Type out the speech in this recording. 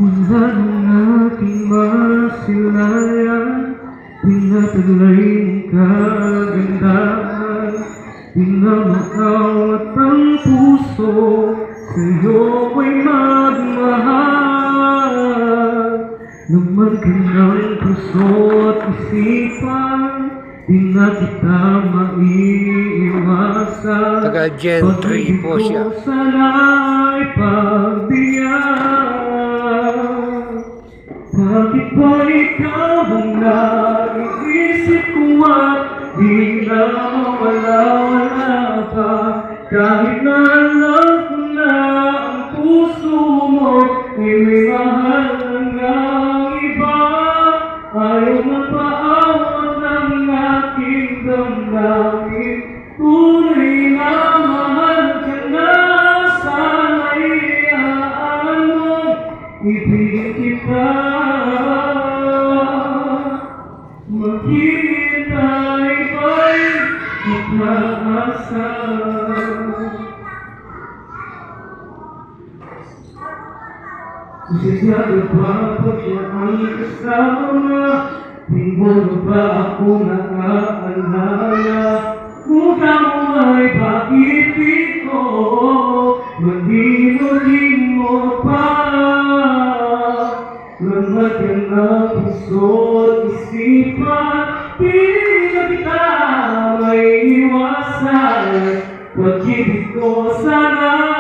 Wala nang aking masilayan, tinataglay ng kagandahan. Di na maawat ang puso, sa'yo ko'y magmahal. Naman ka ng puso at isipan, di na kita maiiwasan. Taga Gen 3 po siya. Pag-ibig ko sana'y pagbigyan. Bakit ba ikaw ang naiisip ko at di na mawala-wala pa? Kahit na alam ko na ang puso mo ay may mahal ng iba, ayaw na paawat ng aking damdamin. Tunay na mahal ka na, sana'y iyaan mo, ibigin kita. Maghihintay ba'y pag-asa? Sigado ba pag siya ang kasama? Di mo ba ako naaalala? Mukha mo ay bakit ito? Madino-dino pa. Lamat ka na puso at isipan, di na kita may iwasan. Pag-ibig ko sana